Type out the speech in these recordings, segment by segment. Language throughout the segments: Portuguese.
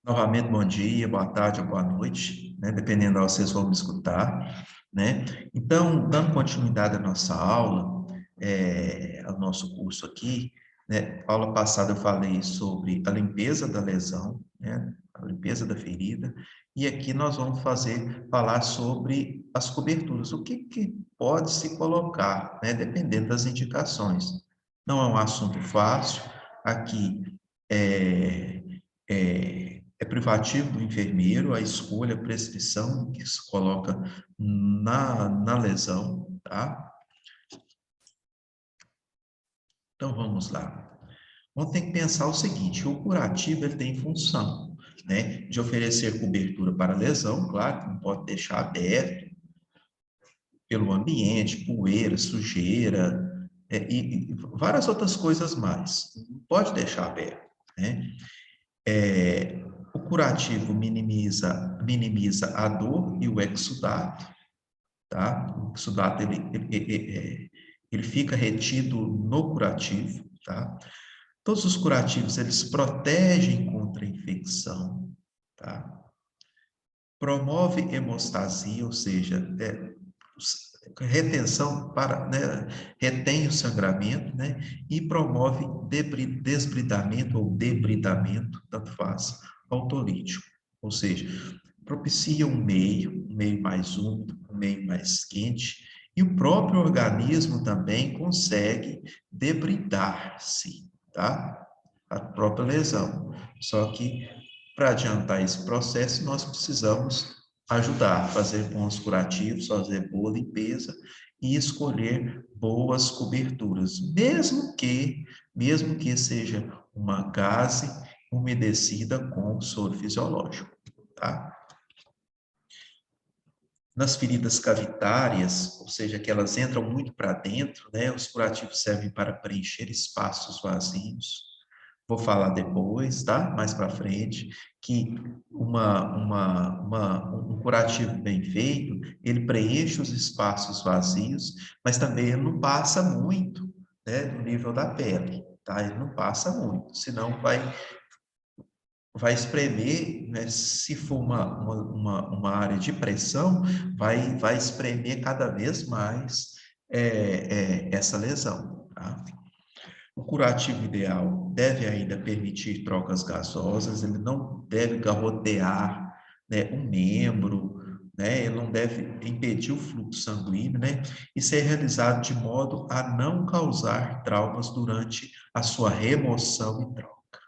Novamente, bom dia, boa tarde ou boa noite, né? Dependendo de onde vocês vão me escutar, né? Então, dando continuidade à nossa aula, ao nosso curso aqui, né? Aula passada eu falei sobre a limpeza da lesão, né? A limpeza da ferida, e aqui nós vamos falar sobre as coberturas, o que pode se colocar, né? Dependendo das indicações. Não é um assunto fácil, aqui é privativo do enfermeiro a escolha, a prescrição que se coloca na lesão, tá? Então, vamos lá. Vamos ter que pensar o seguinte, o curativo ele tem função, né, de oferecer cobertura para a lesão, claro que não pode deixar aberto pelo ambiente, poeira, sujeira, e várias outras coisas mais. Não pode deixar aberto, né? O curativo minimiza a dor e o exudato, tá? O exudato, ele fica retido no curativo, tá? Todos os curativos, eles protegem contra a infecção, tá? Promove hemostasia, ou seja, retenção né, retém o sangramento, né, e promove desbridamento ou debridamento, tanto faz, autolítico, ou seja, propicia um meio mais úmido, um meio mais quente, e o próprio organismo também consegue debridar-se, tá? A própria lesão. Só que para adiantar esse processo, nós precisamos ajudar, fazer bons curativos, fazer boa limpeza e escolher boas coberturas, mesmo que seja uma gaze umedecida com soro fisiológico, tá? Nas feridas cavitárias, ou seja, que elas entram muito para dentro, né? Os curativos servem para preencher espaços vazios. Vou falar depois, tá? Mais para frente, que um curativo bem feito, ele preenche os espaços vazios, mas também ele não passa muito, né? No nível da pele, tá? Ele não passa muito, senão vai espremer, né? Se for uma área de pressão, vai espremer cada vez mais essa lesão, tá? O curativo ideal deve ainda permitir trocas gasosas, ele não deve garrotear, né, um membro, né, ele não deve impedir o fluxo sanguíneo, né, e ser realizado de modo a não causar traumas durante a sua remoção e troca.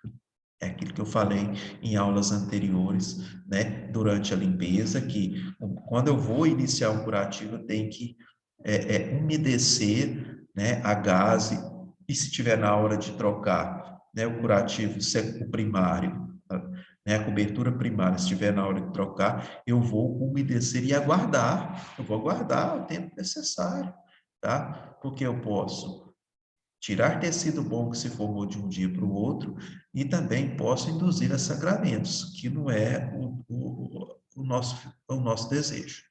É aquilo que eu falei em aulas anteriores, né, durante a limpeza, que quando eu vou iniciar um curativo, eu tenho que umedecer, né, a gaze, e se tiver na hora de trocar, né, o curativo, o primário, né, a cobertura primária, se estiver na hora de trocar, eu vou umedecer e aguardar, eu vou aguardar o tempo necessário, tá? Porque eu posso tirar tecido bom que se formou de um dia para o outro, e também posso induzir a sangramentos, que não é o nosso desejo.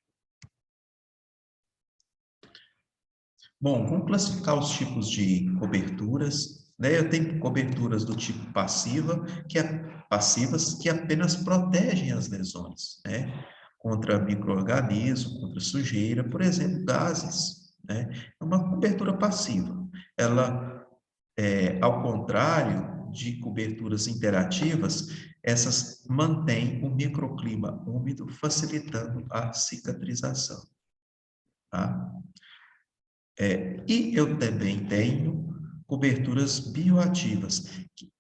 Bom, vamos classificar os tipos de coberturas, né? Eu tenho coberturas do tipo passivas, que apenas protegem as lesões, né? Contra micro-organismos, contra sujeira, por exemplo, gases, né? É uma cobertura passiva. Ela, ao contrário de coberturas interativas, essas mantêm o microclima úmido, facilitando a cicatrização, tá? E eu também tenho coberturas bioativas, que,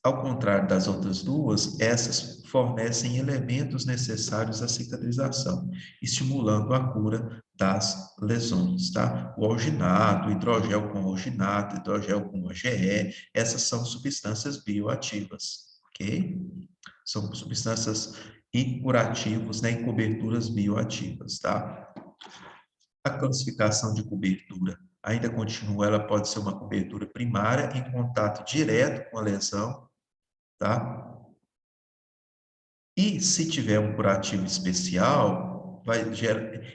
ao contrário das outras duas, essas fornecem elementos necessários à cicatrização, estimulando a cura das lesões, tá? O alginato, hidrogel com alginato, hidrogel com AGE, essas são substâncias bioativas, ok? São substâncias e curativos, né, em coberturas bioativas, tá? A classificação de cobertura ainda continua, ela pode ser uma cobertura primária em contato direto com a lesão, tá? E se tiver um curativo especial,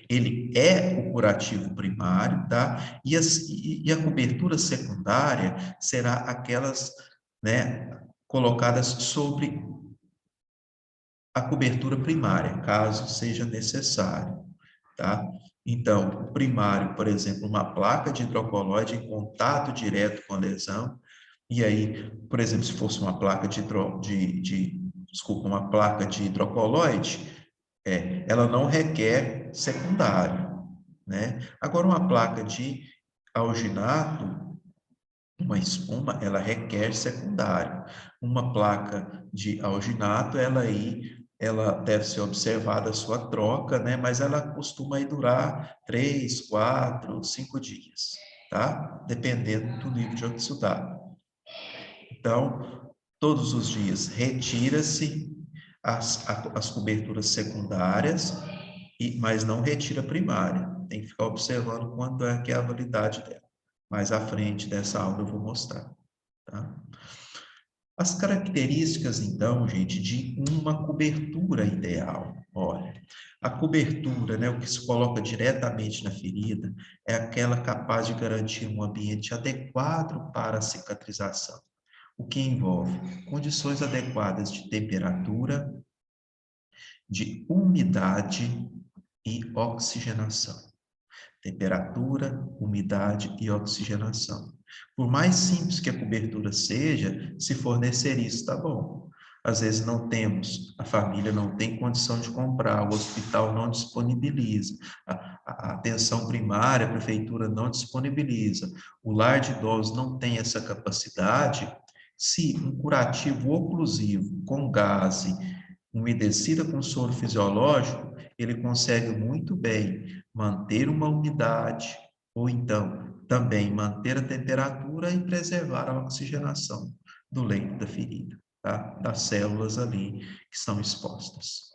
ele é o curativo primário, tá? E a cobertura secundária será aquelas, né, colocadas sobre a cobertura primária, caso seja necessário, tá? Então, o primário, por exemplo, uma placa de hidrocolóide em contato direto com a lesão, e aí, por exemplo, se fosse uma placa desculpa, uma placa de hidrocolóide, ela não requer secundário, né? Agora, uma placa de alginato, uma espuma, ela requer secundário. Uma placa de alginato, ela deve ser observada a sua troca, né? Mas ela costuma aí durar 3, 4, 5 dias, tá? Dependendo do nível de oxidado. Então, todos os dias retira-se as coberturas secundárias, mas não retira a primária. Tem que ficar observando quando é que é a validade dela. Mais à frente dessa aula eu vou mostrar, tá? As características, então, gente, de uma cobertura ideal. Olha, a cobertura, né, o que se coloca diretamente na ferida, é aquela capaz de garantir um ambiente adequado para a cicatrização, o que envolve condições adequadas de temperatura, de umidade e oxigenação. Temperatura, umidade e oxigenação. Por mais simples que a cobertura seja, se fornecer isso, tá bom. Às vezes não temos, a família não tem condição de comprar, o hospital não disponibiliza, a atenção primária, a prefeitura não disponibiliza, o lar de idosos não tem essa capacidade. Se um curativo oclusivo com gaze, umedecida com soro fisiológico, ele consegue muito bem manter uma umidade, ou então também manter a temperatura e preservar a oxigenação do leito da ferida, tá? Das células ali que são expostas.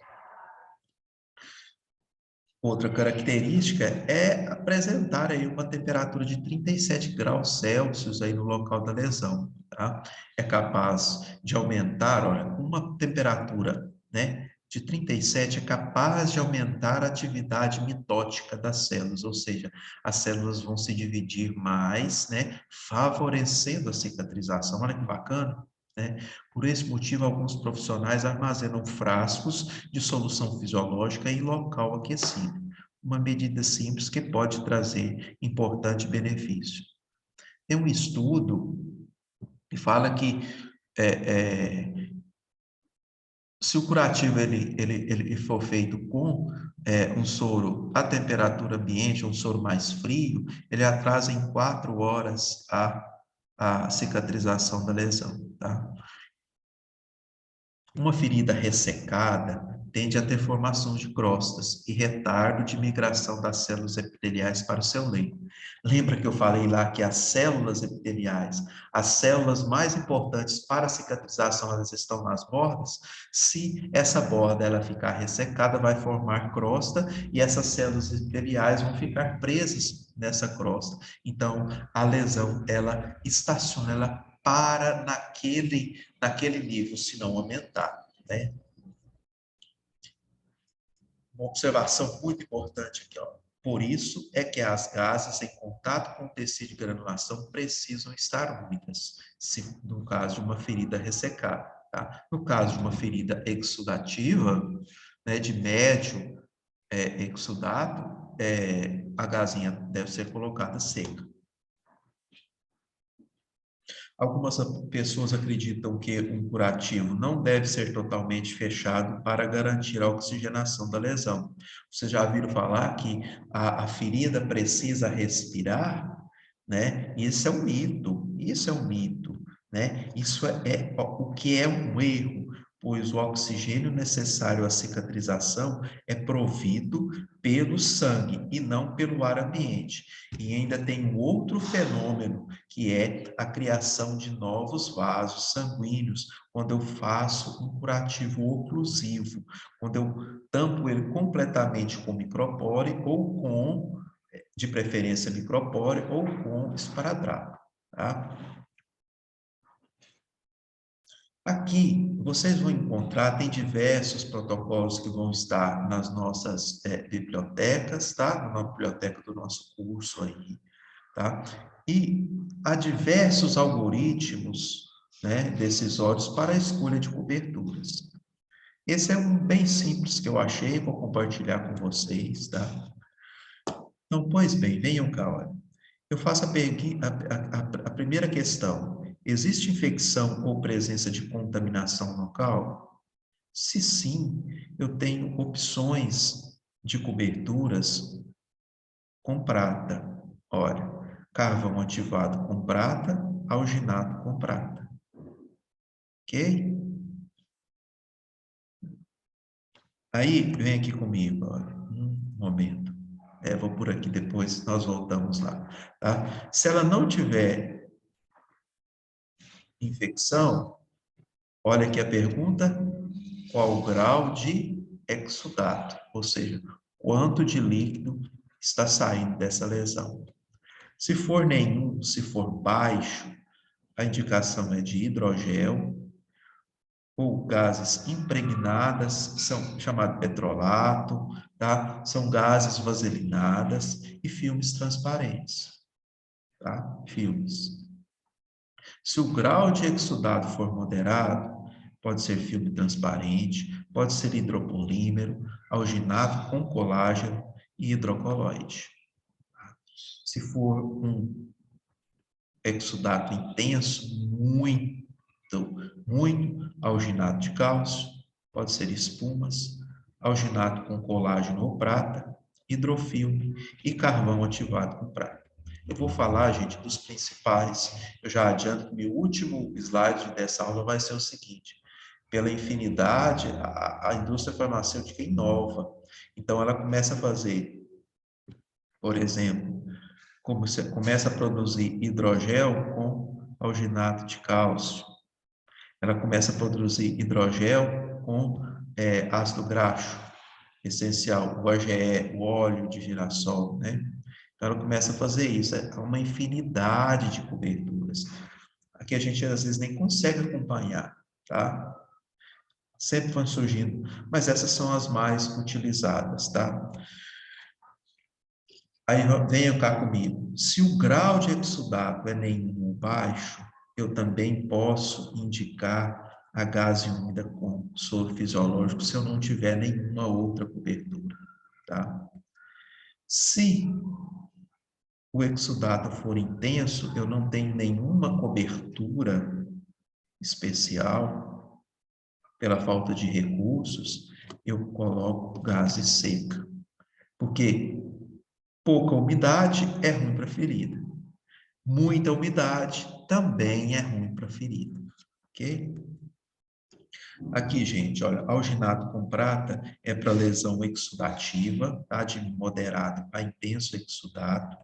Outra característica é apresentar aí uma temperatura de 37 graus Celsius aí no local da lesão, tá? É capaz de aumentar, olha, uma temperatura, né, de 37 é capaz de aumentar a atividade mitótica das células, ou seja, as células vão se dividir mais, né, favorecendo a cicatrização. Olha que bacana, né? Por esse motivo, alguns profissionais armazenam frascos de solução fisiológica em local aquecido. Uma medida simples que pode trazer importante benefício. Tem um estudo que fala que se o curativo ele for feito com um soro a temperatura ambiente, um soro mais frio, ele atrasa em 4 horas a cicatrização da lesão, tá? Uma ferida ressecada tende a ter formação de crostas e retardo de migração das células epiteliais para o seu leito. Lembra que eu falei lá que as células epiteliais, as células mais importantes para a cicatrização, elas estão nas bordas? Se essa borda ela ficar ressecada, vai formar crosta e essas células epiteliais vão ficar presas nessa crosta. Então, a lesão, ela estaciona, ela para naquele nível, se não aumentar, né? Uma observação muito importante aqui, ó. Por isso é que as gases em contato com o tecido de granulação precisam estar úmidas, se no caso de uma ferida ressecada, tá? No caso de uma ferida exudativa, né, de médio exudato, a gazinha deve ser colocada seca. Algumas pessoas acreditam que um curativo não deve ser totalmente fechado para garantir a oxigenação da lesão. Vocês já viram falar que a ferida precisa respirar, né? Isso é um mito, isso é um mito, né? Isso é o que é um erro, pois o oxigênio necessário à cicatrização é provido pelo sangue e não pelo ar ambiente. E ainda tem um outro fenômeno, que é a criação de novos vasos sanguíneos, quando eu faço um curativo oclusivo, quando eu tampo ele completamente com micropore ou com, de preferência, micropore ou com esparadrapo, tá? Aqui, vocês vão encontrar, tem diversos protocolos que vão estar nas nossas bibliotecas, tá? Na biblioteca do nosso curso aí, tá? E há diversos algoritmos, né, decisórios para a escolha de coberturas. Esse é um bem simples que eu achei, vou compartilhar com vocês, tá? Então, pois bem, venham cá, olha. Eu faço a primeira questão. Existe infecção ou presença de contaminação local? Se sim, eu tenho opções de coberturas com prata. Olha, carvão ativado com prata, alginado com prata. Ok? Aí, vem aqui comigo, olha. Um momento. Vou por aqui, depois nós voltamos lá. Tá? Se ela não tiver infecção, olha aqui a pergunta: qual o grau de exudato? Ou seja, quanto de líquido está saindo dessa lesão? Se for nenhum, se for baixo, a indicação é de hidrogel ou gases impregnadas, são chamado petrolato, tá? São gases vaselinadas e filmes transparentes, tá? Filmes. Se o grau de exudato for moderado, pode ser filme transparente, pode ser hidropolímero, alginato com colágeno e hidrocoloide. Se for um exudato intenso, muito alginato de cálcio, pode ser espumas, alginato com colágeno ou prata, hidrofilme e carvão ativado com prata. Eu vou falar, gente, dos principais. Eu já adianto que meu último slide dessa aula vai ser o seguinte: pela infinidade, a indústria farmacêutica inova. Então, ela começa a fazer, por exemplo, como você começa a produzir hidrogel com alginato de cálcio. Ela começa a produzir hidrogel com ácido graxo essencial, o AGE, o óleo de girassol, né? Então, ela começa a fazer isso. É uma infinidade de coberturas. Aqui a gente, às vezes, nem consegue acompanhar, tá? Sempre vão surgindo, mas essas são as mais utilizadas, tá? Aí venha cá comigo. Se o grau de exudato é nenhum ou baixo, eu também posso indicar a gase úmida com soro fisiológico se eu não tiver nenhuma outra cobertura, tá? Se o exudato for intenso, eu não tenho nenhuma cobertura especial pela falta de recursos, eu coloco gase seca. Porque pouca umidade é ruim para a ferida. Muita umidade também é ruim para a ferida, ok? Aqui, gente, olha, alginato com prata é para lesão exudativa, tá? De moderado a intenso exudato.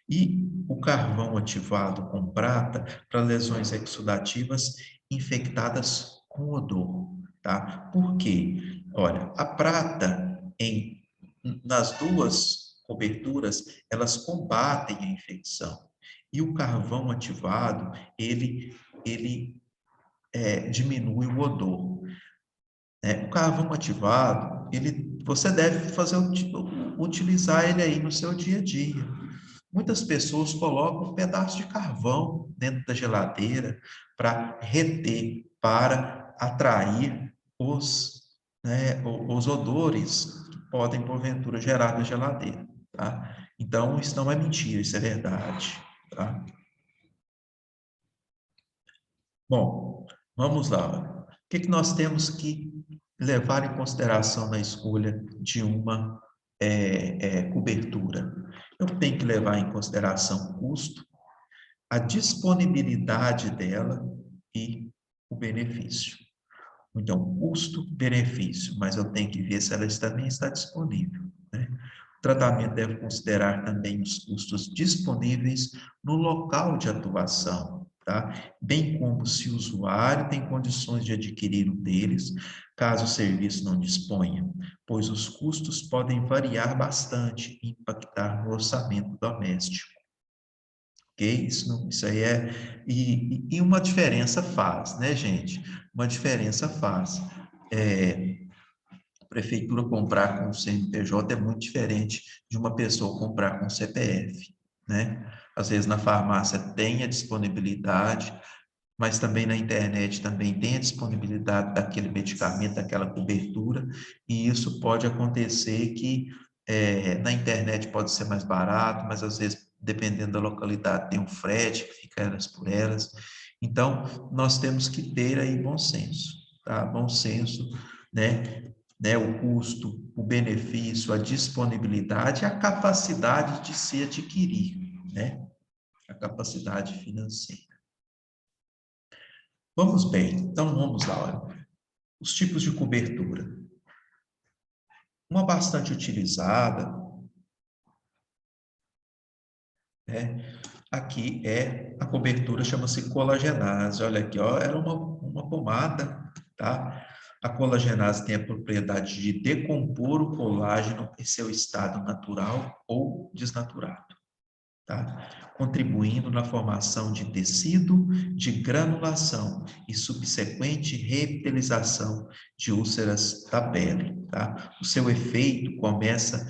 E o carvão ativado com prata para lesões exudativas infectadas com odor, tá? Por quê? Olha, a prata nas duas coberturas, elas combatem a infecção. E o carvão ativado, ele diminui o odor. O carvão ativado, você deve utilizar ele aí no seu dia a dia. Muitas pessoas colocam um pedaço de carvão dentro da geladeira para reter, para atrair os odores que podem, porventura, gerar na geladeira, tá? Então, isso não é mentira, isso é verdade, tá? Bom, vamos lá. O que nós temos que levar em consideração na escolha de uma cobertura? Eu tenho que levar em consideração o custo, a disponibilidade dela e o benefício. Então, custo, benefício, mas eu tenho que ver se ela também está disponível, né? O tratamento deve considerar também os custos disponíveis no local de atuação, tá? Bem como se o usuário tem condições de adquirir um deles, caso o serviço não disponha, pois os custos podem variar bastante e impactar no orçamento doméstico. Ok? Isso aí é. E uma diferença faz, né, gente? Uma diferença faz. A prefeitura comprar com o CNPJ é muito diferente de uma pessoa comprar com CPF, né? Às vezes na farmácia tem a disponibilidade, mas também na internet também tem a disponibilidade daquele medicamento, daquela cobertura, e isso pode acontecer que na internet pode ser mais barato, mas às vezes, dependendo da localidade, tem um frete que fica elas por elas. Então, nós temos que ter aí bom senso, tá? Bom senso, né? O custo, o benefício, a disponibilidade, a capacidade de se adquirir, né? A capacidade financeira. Vamos bem, então vamos lá, olha. Os tipos de cobertura. Uma bastante utilizada, né? Aqui é a cobertura, chama-se colagenase. Olha aqui, ó, era uma pomada, tá? A colagenase tem a propriedade de decompor o colágeno em seu estado natural ou desnaturado, tá? Contribuindo na formação de tecido, de granulação e subsequente reepitelização de úlceras da pele, tá? O seu efeito começa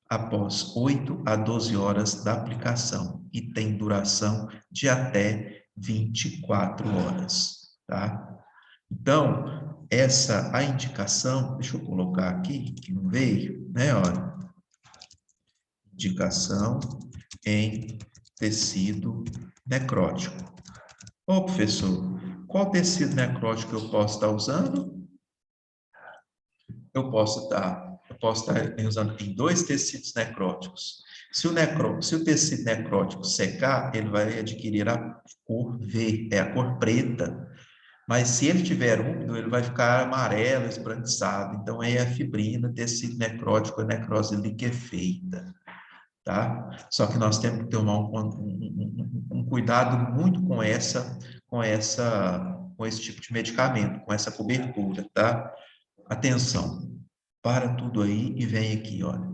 após 8 a 12 horas da aplicação e tem duração de até 24 horas, tá? Então, a indicação, deixa eu colocar aqui, que não veio, né, olha, indicação em tecido necrótico. Ô, professor, qual tecido necrótico eu posso estar usando? Eu posso estar usando em 2 tecidos necróticos. Se o tecido necrótico secar, ele vai adquirir a cor V, é a cor preta. Mas se ele tiver úmido, ele vai ficar amarelo, esbranquiçado. Então, aí é a fibrina, tecido necrótico, é necrose liquefeita, tá? Só que nós temos que tomar um cuidado muito com esse tipo de medicamento, com essa cobertura, tá? Atenção, para tudo aí e vem aqui, olha,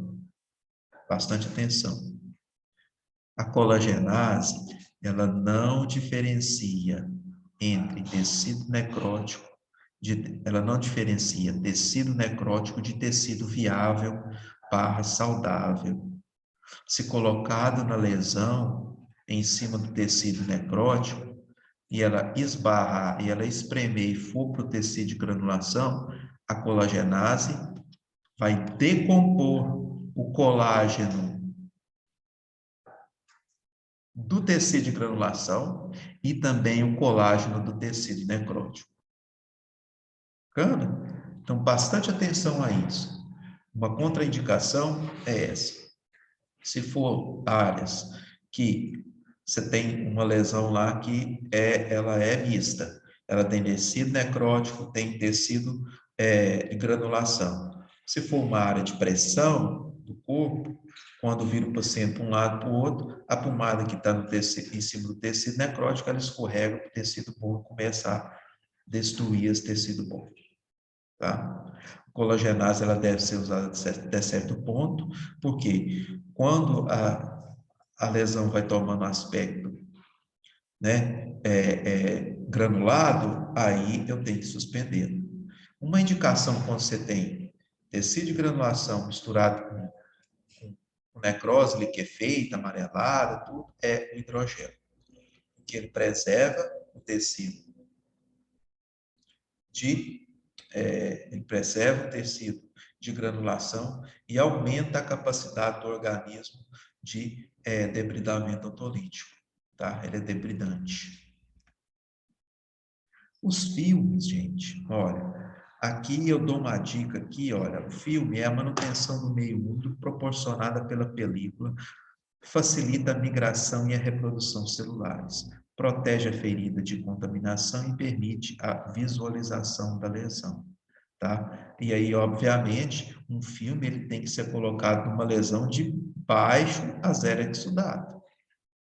bastante atenção. A colagenase, ela não diferencia entre tecido necrótico, ela não diferencia tecido necrótico de tecido viável / saudável. Se colocado na lesão, em cima do tecido necrótico, e ela esbarrar, e ela espremer e for para o tecido de granulação, a colagenase vai decompor o colágeno do tecido de granulação e também o colágeno do tecido necrótico. Bacana? Então, bastante atenção a isso. Uma contraindicação é essa. Se for áreas que você tem uma lesão lá que ela é mista, ela tem tecido necrótico, tem tecido de granulação. Se for uma área de pressão do corpo, quando vira o paciente para um lado para o outro, a pomada que está em cima do tecido necrótico, ela escorrega para o tecido bom começar a destruir esse tecido bom. Tá? A colagenase ela deve ser usada até certo ponto, porque quando a lesão vai tomando aspecto, né, granulado, aí eu tenho que suspender. Uma indicação quando você tem tecido de granulação misturado com necrose liquefeita, amarelada, tudo, é o hidrogel, porque ele preserva o tecido ele preserva o tecido de granulação e aumenta a capacidade do organismo de debridamento autolítico, tá? Ele é debridante. Os filmes, gente, olha, aqui eu dou uma dica aqui, olha, o filme é a manutenção do meio úmido proporcionada pela película, facilita a migração e a reprodução celulares, protege a ferida de contaminação e permite a visualização da lesão, tá? E aí, obviamente, um filme ele tem que ser colocado numa lesão de baixo a zero exudato.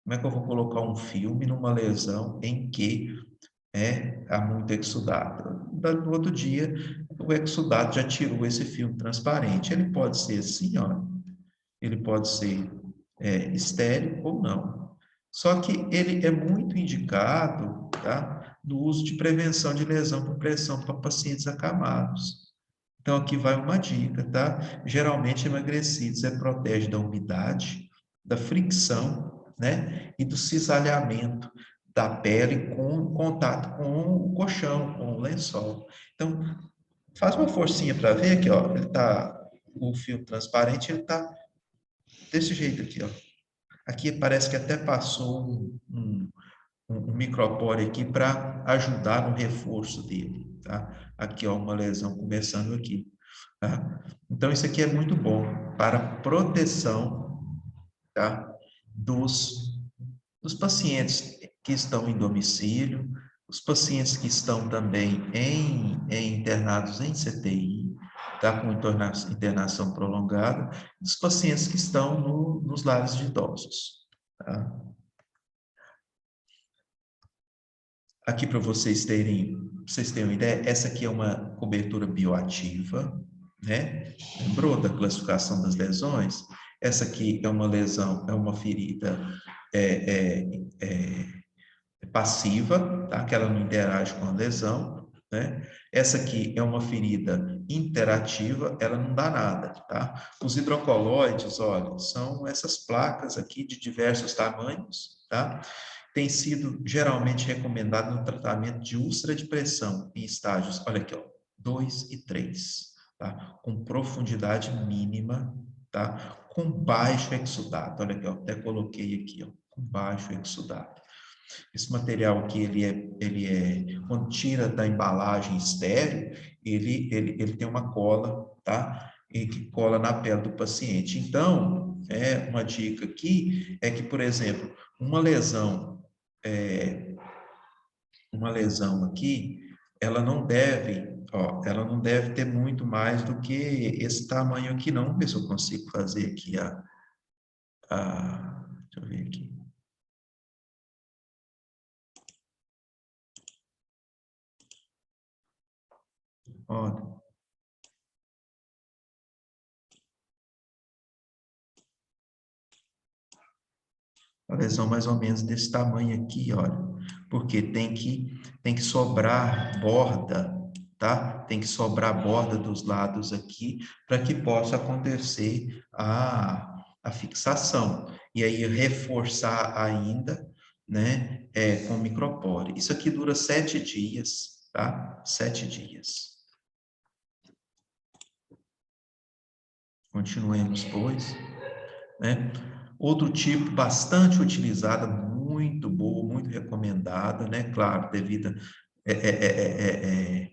Como é que eu vou colocar um filme numa lesão em que há muito exudato? No outro dia, o exudato já tirou esse filme transparente. Ele pode ser assim, ó, ele pode ser estéril ou não. Só que ele é muito indicado, tá, no uso de prevenção de lesão por pressão para pacientes acamados. Então, aqui vai uma dica, tá? Geralmente, emagrecidos protege da umidade, da fricção, né? E do cisalhamento da pele com contato com o colchão, com o lençol. Então, faz uma forcinha para ver aqui, ó. Ele tá, o filme transparente, ele tá desse jeito aqui, ó. Aqui parece que até passou um micropore aqui para ajudar no reforço dele, tá? Aqui, ó, uma lesão começando aqui, tá? Então, isso aqui é muito bom para proteção, tá? Dos pacientes que estão em domicílio, os pacientes que estão também em internados em CTI, tá? Com internação prolongada, os pacientes que estão nos lares de idosos, tá? Aqui para vocês terem uma ideia, essa aqui é uma cobertura bioativa, né? Lembrou da classificação das lesões? Essa aqui é uma lesão, é uma ferida é, é, passiva, tá? Que ela não interage com a lesão, né? Essa aqui é uma ferida interativa, ela não dá nada, tá? Os hidrocoloides, olha, são essas placas aqui de diversos tamanhos, tá? Tem sido geralmente recomendado no tratamento de úlcera de pressão em estágios, olha aqui, ó, 2 e 3, tá? Com profundidade mínima, tá? Com baixo exudato, olha aqui, ó, até coloquei aqui, ó, com baixo exudato. Esse material aqui, quando tira da embalagem estéreo, ele tem uma cola, tá? E que cola na pele do paciente. Então, uma dica aqui é que, por exemplo, é, uma lesão aqui, ela não deve ter muito mais do que esse tamanho aqui, não. Vamos ver se eu consigo fazer aqui deixa eu ver aqui. Olha, a lesão mais ou menos desse tamanho aqui, olha, porque tem que sobrar borda, tá? Tem que sobrar borda dos lados aqui para que possa acontecer a fixação. E aí reforçar ainda, né, com micropore. Isso aqui dura 7 dias, tá? 7 dias. Continuemos, pois, né? Outro tipo bastante utilizada, muito boa, muito recomendada, né? Claro, devido é, é, é, é, é,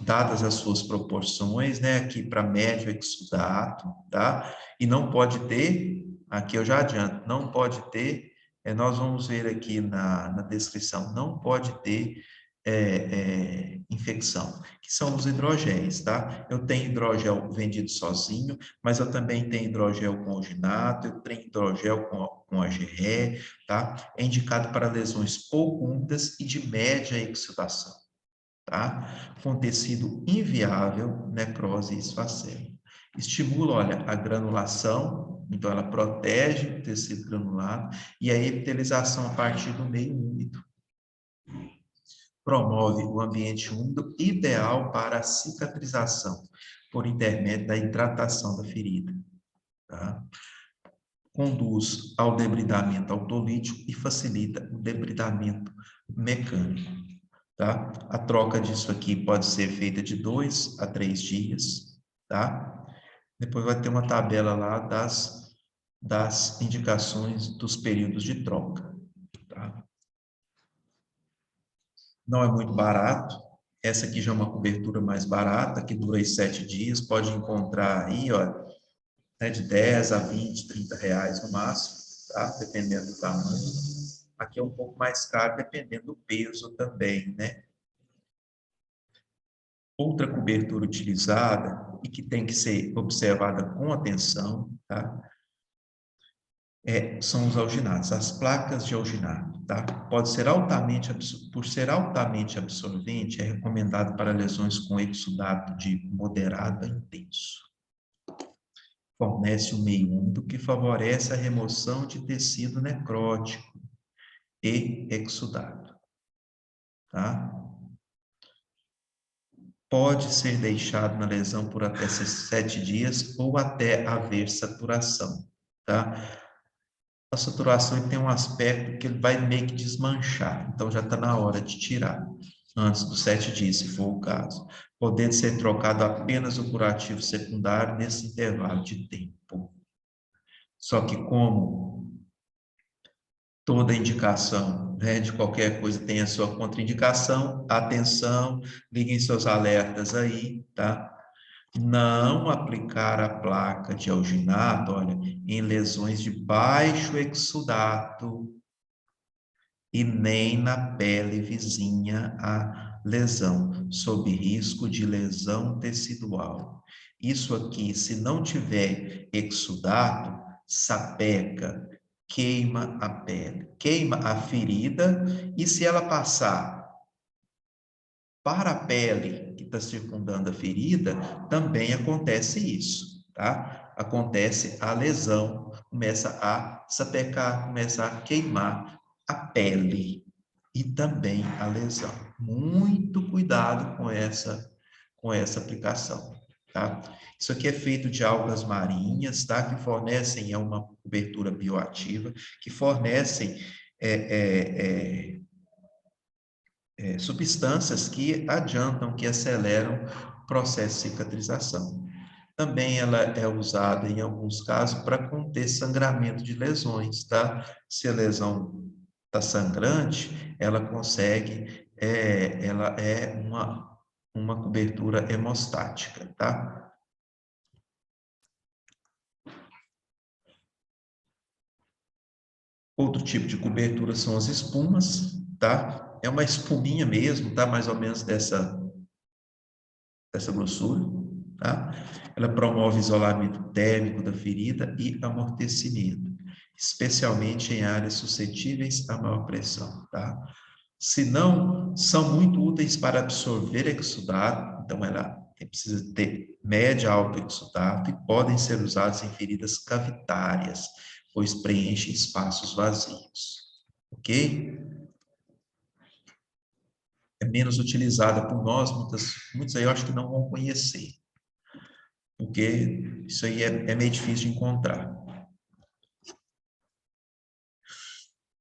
dadas as suas proporções, né? Aqui para médio exudato, tá? E não pode ter, aqui eu já adianto, não pode ter, nós vamos ver aqui na descrição, não pode ter infecção, que são os hidrogéis, tá? Eu tenho hidrogel vendido sozinho, mas eu também tenho hidrogel com alginato, eu tenho hidrogel com AGE, tá? É indicado para lesões pouco úmidas e de média exudação, tá? Com tecido inviável, necrose e esfacelo. Estimula, olha, a granulação, então ela protege o tecido granulado e a epitelização a partir do meio úmido. Promove o ambiente úmido ideal para a cicatrização, por intermédio da hidratação da ferida, tá? Conduz ao debridamento autolítico e facilita o debridamento mecânico, tá? A troca disso aqui pode ser feita de 2 a 3 dias, tá? Depois vai ter uma tabela lá das indicações dos períodos de troca, tá? Não é muito barato. Essa aqui já é uma cobertura mais barata, que dura aí 7 dias, pode encontrar aí, ó, né, de 10 a 20, 30 reais no máximo, tá? Dependendo do tamanho. Aqui é um pouco mais caro, dependendo do peso também, né? Outra cobertura utilizada e que tem que ser observada com atenção, tá? São os alginatos, as placas de alginato, tá? Por ser altamente absorvente, é recomendado para lesões com exudato de moderado a intenso. Fornece um meio úmido que favorece a remoção de tecido necrótico e exudato, tá? Pode ser deixado na lesão por até 7 dias ou até haver saturação, tá? a saturação ele tem um aspecto que ele vai meio que desmanchar, então já está na hora de tirar, antes dos 7 dias, se for o caso, podendo ser trocado apenas o curativo secundário nesse intervalo de tempo. Só que como toda indicação, né, de qualquer coisa tem a sua contraindicação, atenção, liguem seus alertas aí, tá? Não aplicar a placa de alginato, olha, em lesões de baixo exudato e nem na pele vizinha à lesão, sob risco de lesão tecidual. Isso aqui, se não tiver exudato, sapeca, queima a pele, queima a ferida, e se ela passar para a pele que está circundando a ferida, também acontece isso, tá? Acontece a lesão, começa a sapecar, começa a queimar a pele e também a lesão. Muito cuidado com essa aplicação, tá? Isso aqui é feito de algas marinhas, tá? Que fornecem uma cobertura bioativa, que fornecem substâncias que adiantam, que aceleram o processo de cicatrização. Também ela é usada, em alguns casos, para conter sangramento de lesões, tá? Se a lesão está sangrante, ela consegue, ela é uma cobertura hemostática, tá? Outro tipo de cobertura são as espumas, tá? É uma espuminha mesmo, tá? Mais ou menos dessa grossura, tá? Ela promove isolamento térmico da ferida e amortecimento, especialmente em áreas suscetíveis à maior pressão, tá? Se não, são muito úteis para absorver exudato, então ela precisa ter média alto exudato e podem ser usadas em feridas cavitárias, pois preenchem espaços vazios, ok? É menos utilizada por nós, muitos aí eu acho que não vão conhecer, porque isso aí é meio difícil de encontrar.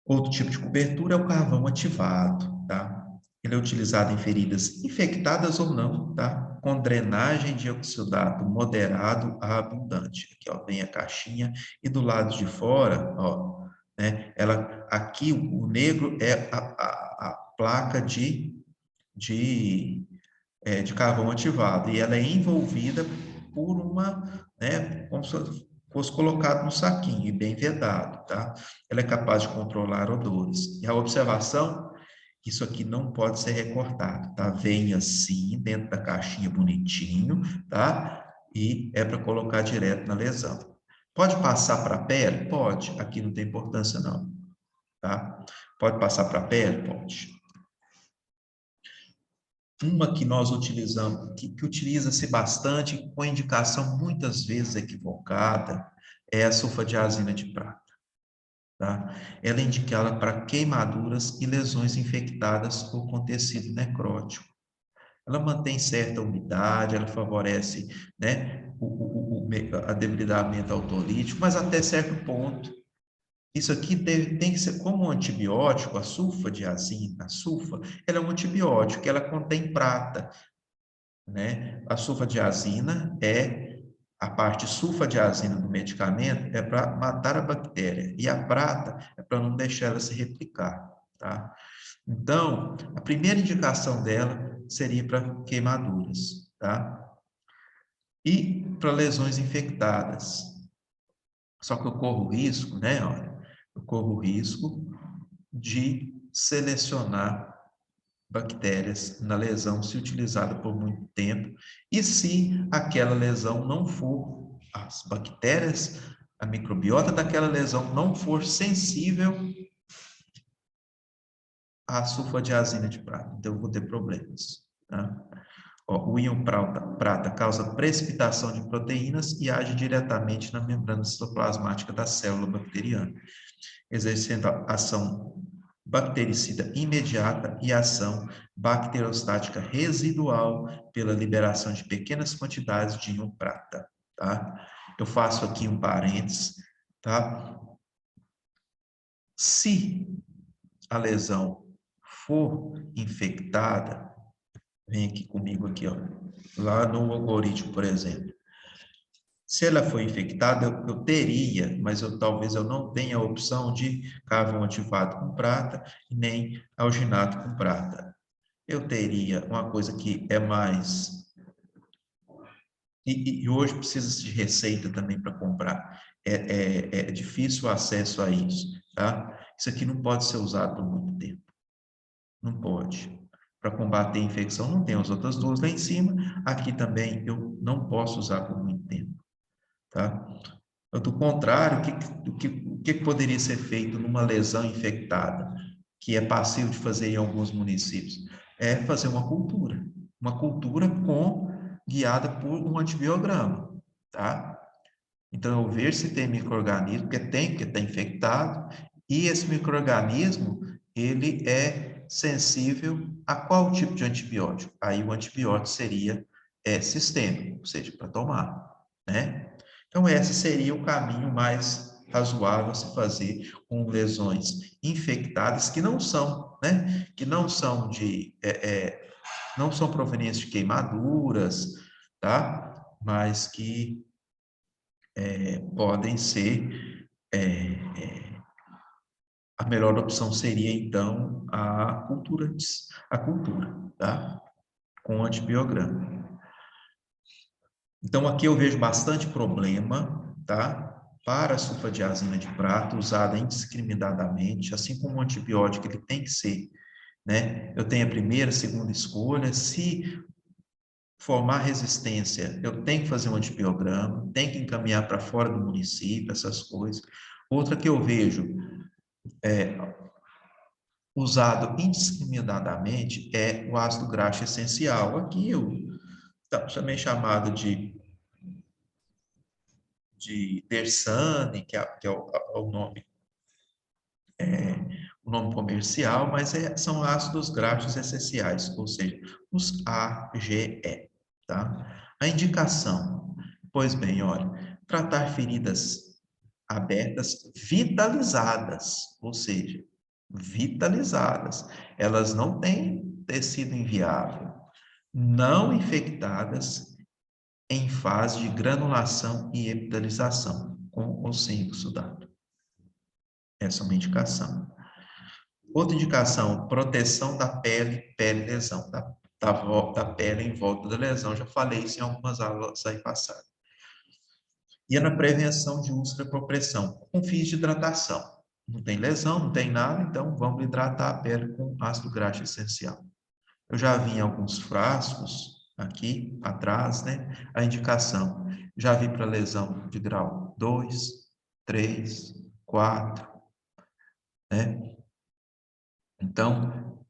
Outro tipo de cobertura é o carvão ativado, tá? Ele é utilizado em feridas infectadas ou não, tá? Com drenagem de oxidato moderado a abundante. Aqui, ó, vem a caixinha e do lado de fora, ó, né? Aqui o negro é a placa de carvão ativado, e ela é envolvida por né, como se fosse colocado no saquinho e bem vedado, tá? Ela é capaz de controlar odores. E a observação, isso aqui não pode ser recortado, tá? Vem assim, dentro da caixinha bonitinho, tá? E é para colocar direto na lesão. Pode passar para a pele? Pode. Aqui não tem importância não, tá? Pode passar para a pele? Pode. Uma que nós utilizamos, que utiliza-se bastante, com indicação muitas vezes equivocada, é a sulfadiazina de prata, tá? Ela é indicada para queimaduras e lesões infectadas ou com tecido necrótico. Ela mantém certa umidade, ela favorece, né, a debilitamento autolítico, mas até certo ponto. Isso aqui tem que ser como um antibiótico, a sulfadiazina, a sulfa, ela é um antibiótico, ela contém prata, né? A sulfadiazina a parte sulfadiazina do medicamento é para matar a bactéria e a prata é para não deixar ela se replicar, tá? Então, a primeira indicação dela seria para queimaduras, tá? E para lesões infectadas. Só que eu corro o risco, né? Olha, eu corro o risco de selecionar bactérias na lesão se utilizada por muito tempo e se aquela lesão não for, as bactérias, a microbiota daquela lesão não for sensível à sulfadiazina de prata, então eu vou ter problemas, tá? Ó, o íon prata causa precipitação de proteínas e age diretamente na membrana citoplasmática da célula bacteriana, exercendo ação bactericida imediata e ação bacterostática residual pela liberação de pequenas quantidades de íon prata, tá? Eu faço aqui um parênteses, tá? Se a lesão for infectada, vem aqui comigo aqui, ó, lá no algoritmo, por exemplo. Se ela for infectada, eu teria, mas talvez eu não tenha a opção de carvão ativado com prata e nem alginato com prata. Eu teria uma coisa que é mais... E hoje precisa de receita também para comprar. É difícil o acesso a isso, tá? Isso aqui não pode ser usado por muito tempo. Não pode. Para combater a infecção, não tem as outras duas lá em cima. Aqui também eu não posso usar por muito tempo, tá? Do contrário, o que poderia ser feito numa lesão infectada, que é passível de fazer em alguns municípios? É fazer uma cultura guiada por um antibiograma, tá? Então, eu vejo se tem micro-organismo, porque está infectado, e esse micro-organismo, ele é sensível a qual tipo de antibiótico? Aí o antibiótico seria sistêmico, ou seja, para tomar, né? Então, esse seria o caminho mais razoável a se fazer com lesões infectadas que não são, né? Que não são não são provenientes de queimaduras, tá? Mas que podem ser, a melhor opção seria, então, a cultura, tá? Com antibiograma. Então, aqui eu vejo bastante problema, tá? Para a sulfadiazina de prata, usada indiscriminadamente, assim como o antibiótico, ele tem que ser, né? Eu tenho a primeira, segunda escolha, se formar resistência, eu tenho que fazer um antibiograma, tenho que encaminhar para fora do município, essas coisas. Outra que eu vejo usado indiscriminadamente é o ácido graxo essencial. Aqui eu também chamado de Dersane, que é o nome comercial, mas são ácidos graxos essenciais, ou seja, os AGE, tá? A indicação, pois bem, olha, tratar feridas abertas vitalizadas, ou seja, vitalizadas. Elas não têm tecido inviável, não infectadas em fase de granulação e epitelização, com ou sem exudado. Essa é uma indicação. Outra indicação, proteção da pele lesão, da pele em volta da lesão. Já falei isso em algumas aulas aí passadas. E é na prevenção de úlcera por pressão, com fins de hidratação. Não tem lesão, não tem nada, então vamos hidratar a pele com ácido graxo essencial. Eu já vi em alguns frascos, aqui atrás, né, a indicação. Já vi para lesão de grau 2, 3, 4, né? Então,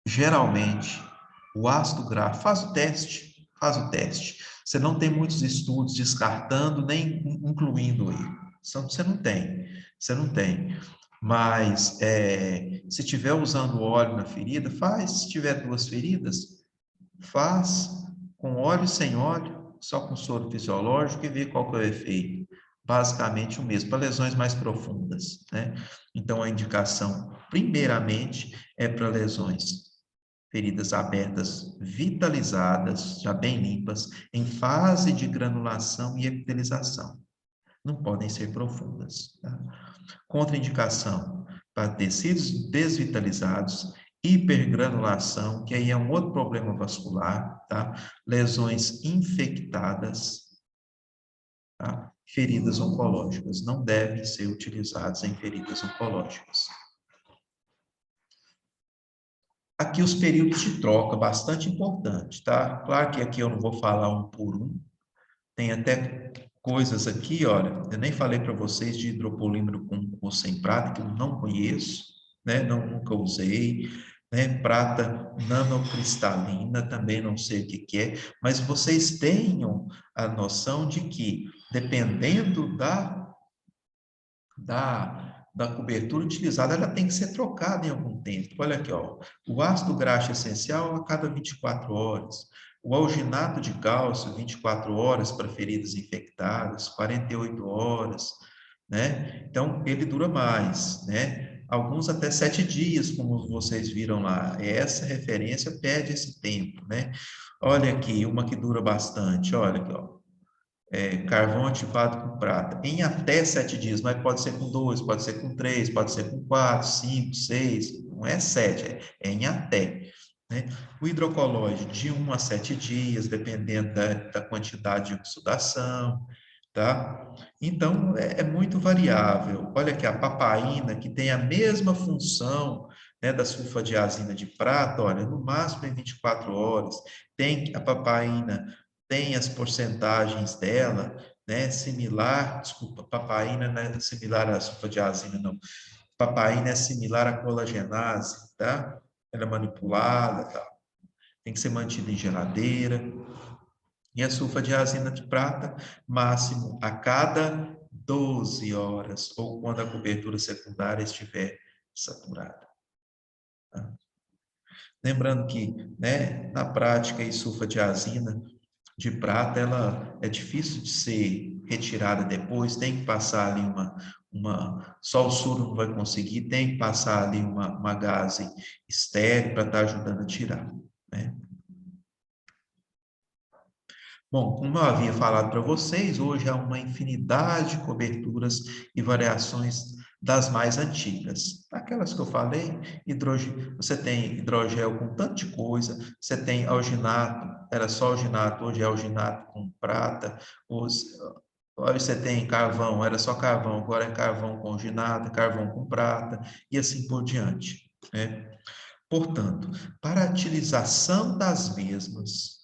geralmente, o ácido graxo, faz o teste. Você não tem muitos estudos descartando nem incluindo ele. Você não tem, você não tem. Mas, se estiver usando óleo na ferida, faz. Se tiver duas feridas, faz com óleo e sem óleo, só com soro fisiológico e vê qual que é o efeito. Basicamente o mesmo, para lesões mais profundas, né? Então, a indicação, primeiramente, é para lesões, feridas abertas vitalizadas, já bem limpas, em fase de granulação e epitelização. Não podem ser profundas, tá? Contraindicação para tecidos desvitalizados, hipergranulação, que aí é um outro problema vascular, tá? Lesões infectadas, tá? Feridas oncológicas, não devem ser utilizadas em feridas oncológicas. Aqui os períodos de troca, bastante importante, tá? Claro que aqui eu não vou falar um por um, tem até coisas aqui, olha, eu nem falei para vocês de hidropolímero com ou sem prata, que eu não conheço, né? Nunca usei, né? Prata nanocristalina, também não sei o que é, mas vocês tenham a noção de que, dependendo da cobertura utilizada, ela tem que ser trocada em algum tempo. Olha aqui, ó, o ácido graxo essencial a cada 24 horas, o alginato de cálcio, 24 horas para feridas infectadas, 48 horas, né? Então, ele dura mais, né? Alguns até 7 dias, como vocês viram lá. Essa referência pede esse tempo, né? Olha aqui, uma que dura bastante, olha aqui, ó. Carvão ativado com prata, em até 7 dias, mas pode ser com 2, pode ser com 3, pode ser com 4, 5, 6, não é 7, é em até. Né? O hidrocolóide, de 1 a 7 dias, dependendo da quantidade de oxidação, tá? Então, é muito variável. Olha aqui, a papaína, que tem a mesma função, né, da sulfadiazina de prata, olha, no máximo em 24 horas, tem a papaína tem as porcentagens dela, né, similar, desculpa, papaína não é similar à sulfadiazina, não. Papaína é similar à colagenase, tá? Ela é manipulada, tá? Tem que ser mantida em geladeira. E a sulfadiazina de prata, máximo a cada 12 horas, ou quando a cobertura secundária estiver saturada. Tá? Lembrando que, né, na prática, a sulfadiazina de prata, ela é difícil de ser retirada depois, tem que passar ali só o soro não vai conseguir, tem que passar ali uma gaze estéril para estar ajudando a tirar, né? Bom, como eu havia falado para vocês, hoje há uma infinidade de coberturas e variações das mais antigas. Aquelas que eu falei, você tem hidrogel com tanto de coisa, você tem alginato, era só alginato, hoje é alginato com prata, hoje você tem carvão, era só carvão, agora é carvão com alginato, carvão com prata, e assim por diante, né? Portanto, para a utilização das mesmas,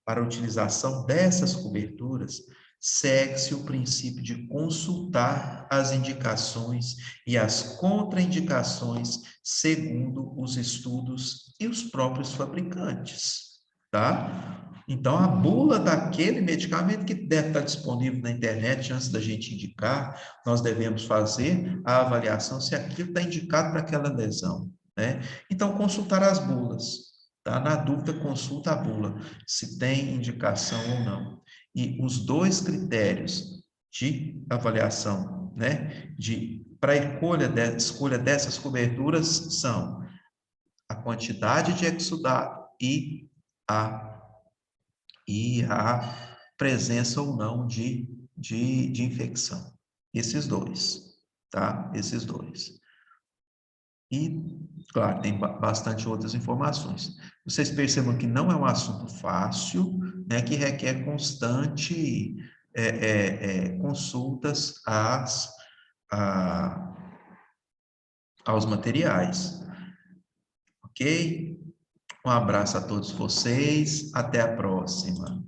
para a utilização dessas coberturas, segue-se o princípio de consultar as indicações e as contraindicações segundo os estudos e os próprios fabricantes, tá? Então, a bula daquele medicamento que deve estar disponível na internet antes da gente indicar, nós devemos fazer a avaliação se aquilo está indicado para aquela lesão, né? Então, consultar as bulas, tá? Na dúvida, consulta a bula se tem indicação ou não. E os dois critérios de avaliação, né, para a escolha dessas coberturas são a quantidade de exudato a, e a presença ou não de infecção. Esses dois, tá? Esses dois. E, claro, tem bastante outras informações. Vocês percebam que não é um assunto fácil, né, que requer constante consultas a, aos materiais. Ok? Um abraço a todos vocês. Até a próxima.